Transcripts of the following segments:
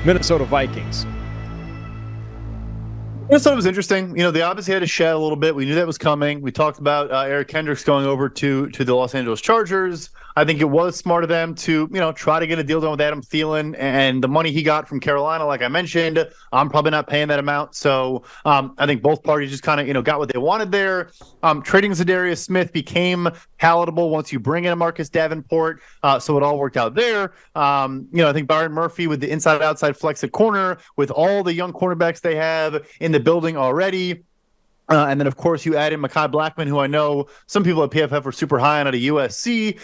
Minnesota Vikings. Minnesota was interesting. They obviously had to shed a little bit. We knew that was coming. We talked about Eric Kendricks going over to the Los Angeles Chargers. I think it was smart of them to, try to get a deal done with Adam Thielen, and the money he got from Carolina, like I mentioned, I'm probably not paying that amount. So I think both parties just kind of, got what they wanted there. Trading Zadarius Smith became palatable once you bring in a Marcus Davenport. So it all worked out there. I think Byron Murphy with the inside-outside flex at corner, with all the young cornerbacks they have in the building already. And then, of course, you add in Mekhi Blackman, who I know some people at PFF were super high on at a USC.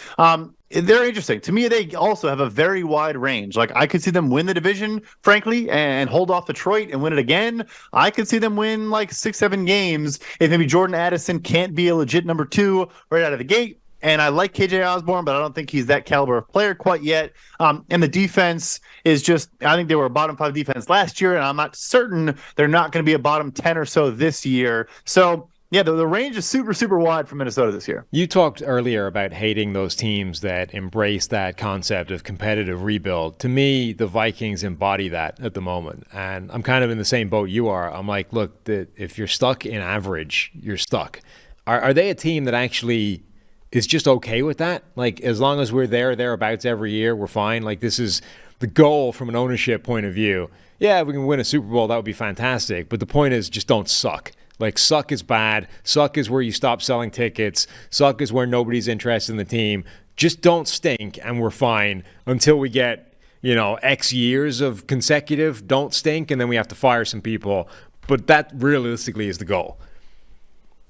They're interesting. To me, they also have a very wide range. Like, I could see them win the division, frankly, and hold off Detroit and win it again. I could see them win like 6-7 games if maybe Jordan Addison can't be a legit number 2 right out of the gate. And I like KJ Osborne, but I don't think he's that caliber of player quite yet. And the defense is just, I think they were a bottom 5 defense last year, and I'm not certain they're not going to be a bottom 10 or so this year. So, yeah, the range is super, super wide for Minnesota this year. You talked earlier about hating those teams that embrace that concept of competitive rebuild. To me, the Vikings embody that at the moment. And I'm kind of in the same boat you are. I'm like, look, if you're stuck in average, you're stuck. Are they a team that actually is just okay with that? Like, as long as we're thereabouts every year, we're fine. Like, this is the goal from an ownership point of view. Yeah, if we can win a Super Bowl, that would be fantastic. But the point is, just don't suck. Like, suck is bad. Suck is where you stop selling tickets. Suck is where nobody's interested in the team. Just don't stink, and we're fine until we get, X years of consecutive don't stink, and then we have to fire some people. But that realistically is the goal.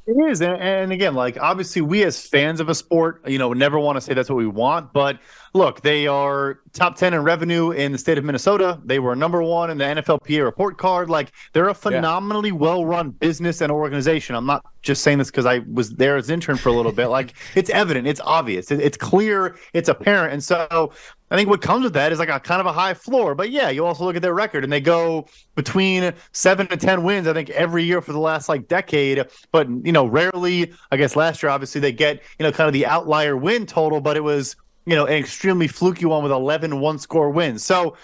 It is. And again, like, obviously we as fans of a sport, never want to say that's what we want. But look, they are top 10 in revenue in the state of Minnesota. They were number 1 in the NFLPA report card. Like, they're a phenomenally well-run business and organization. I'm not just saying this because I was there as an intern for a little bit. Like, it's evident, it's obvious, it's clear, it's apparent. And so I think what comes with that is like a kind of a high floor. But yeah, you also look at their record, and they go between 7 to 10 wins, I think, every year for the last decade. But, rarely, I guess last year, obviously, they get, kind of the outlier win total, but it was, an extremely fluky one with 11 one-score wins. So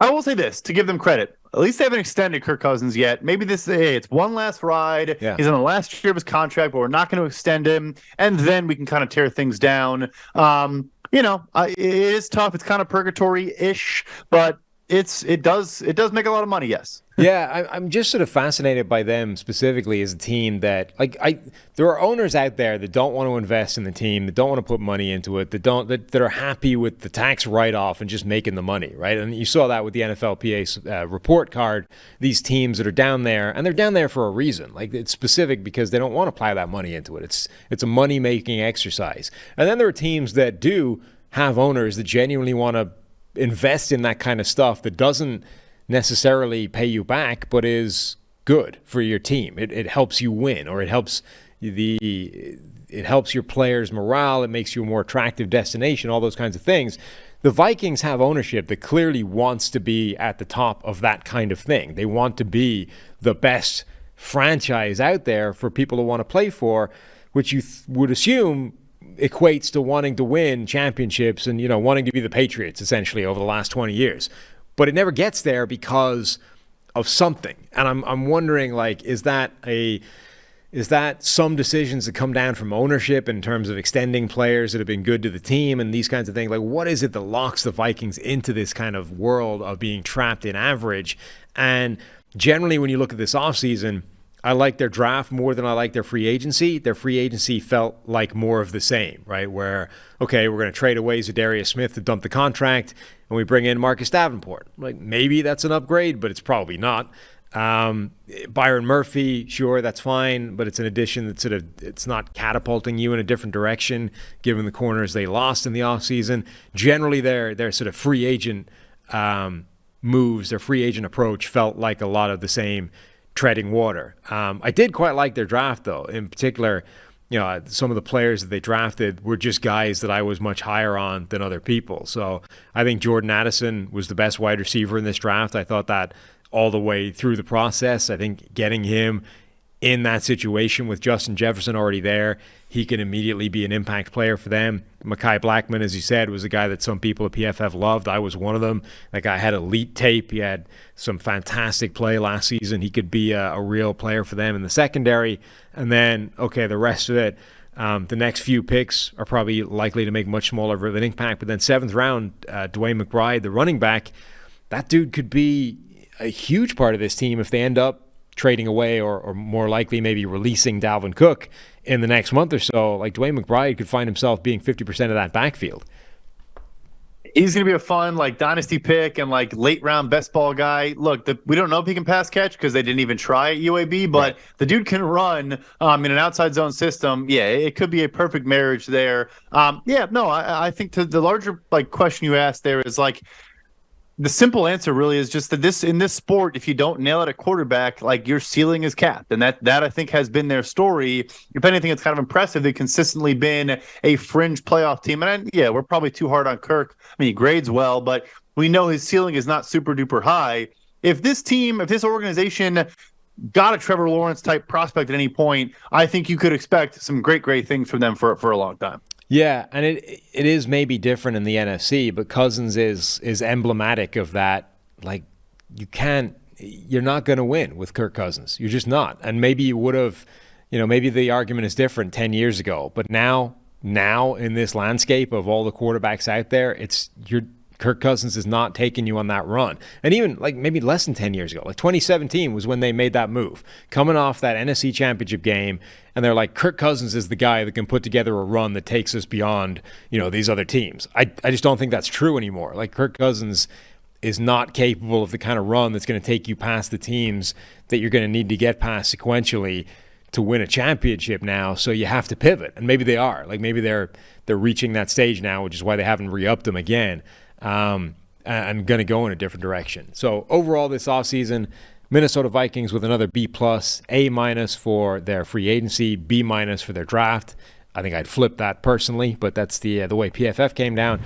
I will say this, to give them credit. At least they haven't extended Kirk Cousins yet. Maybe it's one last ride. Yeah. He's on the last year of his contract, but we're not going to extend him. And then we can kind of tear things down. It is tough. It's kind of purgatory-ish, but it does make a lot of money, yes. Yeah, I'm just sort of fascinated by them specifically as a team that, there are owners out there that don't want to invest in the team, that don't want to put money into it, that are happy with the tax write-off and just making the money, right? And you saw that with the NFLPA's report card. These teams that are down there, and they're down there for a reason. Like, it's specific because they don't want to plow that money into it. It's a money-making exercise. And then there are teams that do have owners that genuinely want to invest in that kind of stuff that doesn't necessarily pay you back, but is good for your team. It helps you win, or it helps your players' morale. It makes you a more attractive destination, all those kinds of things. The Vikings have ownership that clearly wants to be at the top of that kind of thing. They want to be the best franchise out there for people to want to play for, which you would assume equates to wanting to win championships and, wanting to be the Patriots essentially over the last 20 years. But it never gets there because of something. And I'm wondering, is that some decisions that come down from ownership in terms of extending players that have been good to the team and these kinds of things? Like, what is it that locks the Vikings into this kind of world of being trapped in average? And generally, when you look at this offseason, I like their draft more than I like their free agency. Their free agency felt like more of the same, right? Where, okay, we're going to trade away Zadarius Smith to dump the contract, and we bring in Marcus Davenport. Like, maybe that's an upgrade, but it's probably not. Byron Murphy, sure, that's fine, but it's an addition that it's not catapulting you in a different direction, given the corners they lost in the offseason. Generally, their sort of free agent moves, their free agent approach felt like a lot of the same treading water. I did quite like their draft, though. In particular, some of the players that they drafted were just guys that I was much higher on than other people. So I think Jordan Addison was the best wide receiver in this draft. I thought that all the way through the process. I think getting him in that situation with Justin Jefferson already there, he can immediately be an impact player for them. Mekhi Blackmon, as you said, was a guy that some people at PFF loved. I was one of them. That guy had elite tape. He had some fantastic play last season. He could be a real player for them in the secondary. And then, okay, the rest of it, the next few picks are probably likely to make much smaller of an impact. But then 7th round, DeWayne McBride, the running back, that dude could be a huge part of this team if they end up trading away or more likely maybe releasing Dalvin Cook in the next month or so. Like DeWayne McBride could find himself being 50% of that backfield. He's going to be a fun dynasty pick and late round best ball guy. Look, we don't know if he can pass catch because they didn't even try at UAB, but right. The dude can run in an outside zone system. Yeah, it could be a perfect marriage there. I think the larger question you asked there is the simple answer really is just that in this sport, if you don't nail it at quarterback, your ceiling is capped. And that I think has been their story. If anything, it's kind of impressive. They've consistently been a fringe playoff team. And we're probably too hard on Kirk. I mean, he grades well, but we know his ceiling is not super duper high. If this organization got a Trevor Lawrence type prospect at any point, I think you could expect some great things from them for a long time. Yeah, and it is maybe different in the NFC, but Cousins is emblematic of that. You're not going to win with Kirk Cousins. You're just not. And maybe you would have, maybe the argument is different 10 years ago, but now in this landscape of all the quarterbacks out there, Kirk Cousins is not taking you on that run. And even maybe less than 10 years ago, 2017 was when they made that move, coming off that NFC Championship game. And they're like, Kirk Cousins is the guy that can put together a run that takes us beyond, these other teams. I just don't think that's true anymore. Kirk Cousins is not capable of the kind of run that's going to take you past the teams that you're going to need to get past sequentially to win a championship now. So you have to pivot. And maybe they are. Maybe they're reaching that stage now, which is why they haven't re-upped them again. And going to go in a different direction. So overall this offseason, Minnesota Vikings with another B+, A- for their free agency, B- for their draft. I think I'd flip that personally, but that's the way PFF came down.